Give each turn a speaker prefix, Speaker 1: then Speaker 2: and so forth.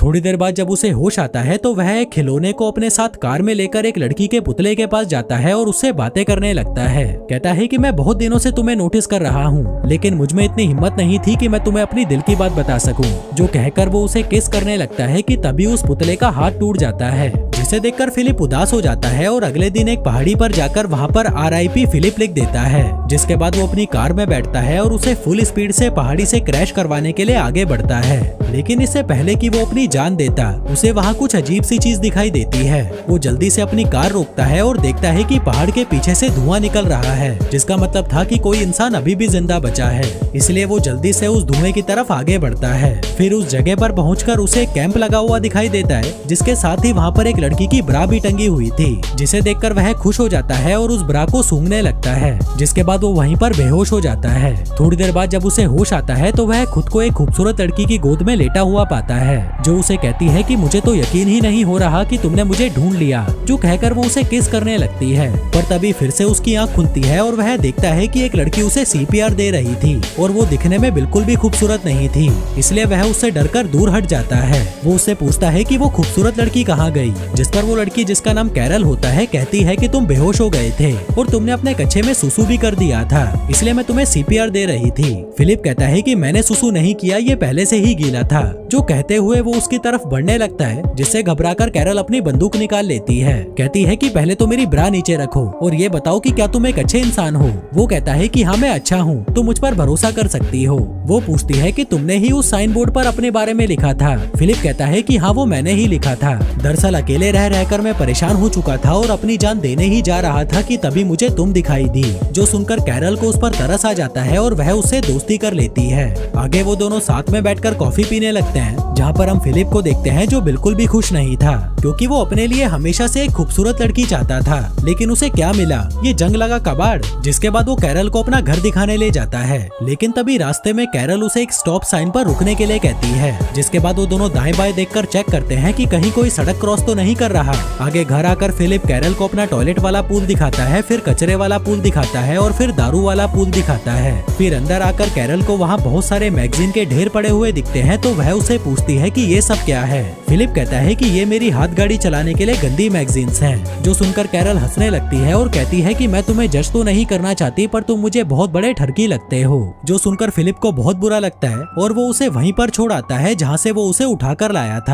Speaker 1: थोड़ी देर बाद जब उसे होश आता है तो वह एक खिलौने को अपने साथ कार में लेकर एक लड़की के पुतले के पास जाता है और उससे बातें करने लगता है। कहता है कि मैं बहुत दिनों से तुम्हें नोटिस कर रहा हूँ, लेकिन मुझ में इतनी हिम्मत नहीं थी कि मैं तुम्हें अपनी दिल की बात बता सकूं। जो कहकर वो उसे किस करने लगता है कि तभी उस पुतले का हाथ टूट जाता है, जिसे देखकर फिलिप उदास हो जाता है और अगले दिन एक पहाड़ी पर जाकर वहाँ पर RIP फिलिप लिख देता है। जिसके बाद वो अपनी कार में बैठता है और उसे फुल स्पीड से पहाड़ी से क्रैश करवाने के लिए आगे बढ़ता है। लेकिन इससे पहले कि वो अपनी जान देता, उसे वहाँ कुछ अजीब सी चीज दिखाई देती है। वो जल्दी से अपनी कार रोकता है और देखता है कि पहाड़ के पीछे से धुआं निकल रहा है, जिसका मतलब था कि कोई इंसान अभी भी जिंदा बचा है। इसलिए वो जल्दी से उस धुएं की तरफ आगे बढ़ता है। फिर उस जगह पर पहुंचकर उसे एक कैंप लगा हुआ दिखाई देता है, जिसके साथ ही वहाँ पर एक लड़की की ब्रा भी टंगी हुई थी, जिसे देखकर वह खुश हो जाता है और उस ब्रा को सूंघने लगता है। जिसके बाद वो वहीं पर बेहोश हो जाता है। थोड़ी देर बाद जब उसे होश आता है तो वह खुद को एक खूबसूरत लड़की की गोद में लेटा हुआ पाता है, जो उसे कहती है कि मुझे तो यकीन ही नहीं हो रहा कि तुमने मुझे ढूंढ लिया। जो कहकर वो उसे किस करने लगती है, पर तभी फिर से उसकी आंख खुलती है और वह देखता है कि एक लड़की उसे CPR दे रही थी और वो दिखने में बिल्कुल भी खूबसूरत नहीं थी। इसलिए वह उससे डरकर दूर हट जाता है। वो उससे पूछता है कि वो खूबसूरत लड़की कहाँ गई, जिस पर वो लड़की, जिसका नाम कैरल होता है, कहती है कि तुम बेहोश हो गए थे और तुमने अपने कच्छे में सुसु भी कर दिया था, इसलिए मैं तुम्हें CPR दे रही थी। फिलिप कहता है कि मैंने सुसु नहीं किया, ये पहले से ही गीला था। जो कहते हुए वो उसकी तरफ बढ़ने लगता है, जिससे घबराकर कैरल अपनी बंदूक निकाल लेती है। कहती है कि पहले तो मेरी ब्रा नीचे रखो और ये बताओ कि क्या तुम एक अच्छे इंसान हो। वो कहता है कि हाँ मैं अच्छा हूँ, तुम मुझ पर भरोसा कर सकती हो। वो पूछती है कि तुमने ही उस साइन बोर्ड पर अपने बारे में लिखा था। फिलिप कहता है कि हाँ वो मैंने ही लिखा था। दरअसल अकेले रह रहकर मैं परेशान हो चुका था और अपनी जान देने ही जा रहा था कि तभी मुझे तुम दिखाई दी। जो सुनकर कैरल को उस पर तरस आ जाता है और वह उससे दोस्ती कर लेती है। आगे वो दोनों साथ में बैठकर कॉफी पीने लगते हैं, जहाँ पर हम फिलिप को देखते हैं जो बिल्कुल भी खुश नहीं था, क्योंकि वो अपने लिए हमेशा से एक खूबसूरत लड़की चाहता था, लेकिन उसे क्या मिला, ये जंग लगा कबाड़। जिसके बाद वो कैरल को अपना घर दिखाने ले जाता है, लेकिन तभी रास्ते में कैरल उसे एक स्टॉप साइन पर रुकने के लिए कहती है। जिसके बाद वो दोनों दाएं बाएं देखकर चेक करते हैं कि कहीं कोई सड़क क्रॉस तो नहीं कर रहा। आगे घर आकर फिलिप कैरल को अपना टॉयलेट वाला पूल दिखाता है, फिर कचरे वाला पूल दिखाता है और फिर दारू वाला पूल दिखाता है। फिर अंदर आकर कैरल को वहाँ बहुत सारे मैगजीन के ढेर पड़े हुए दिखते हैं, तो वह उसे पूछती है कि ये सब क्या है। फिलिप कहता है कि ये मेरी हाथ गाड़ी चलाने के लिए गंदी मैगजीन्स हैं। जो सुनकर कैरल हंसने लगती है और कहती है कि मैं तुम्हें जज तो नहीं करना चाहती, पर तुम मुझे बहुत बड़े ठरकी लगते हो। जो सुनकर फिलिप को बहुत बुरा लगता है और वो उसे वहीं पर छोड़ आता है जहाँ से वो उसे उठाकर लाया था।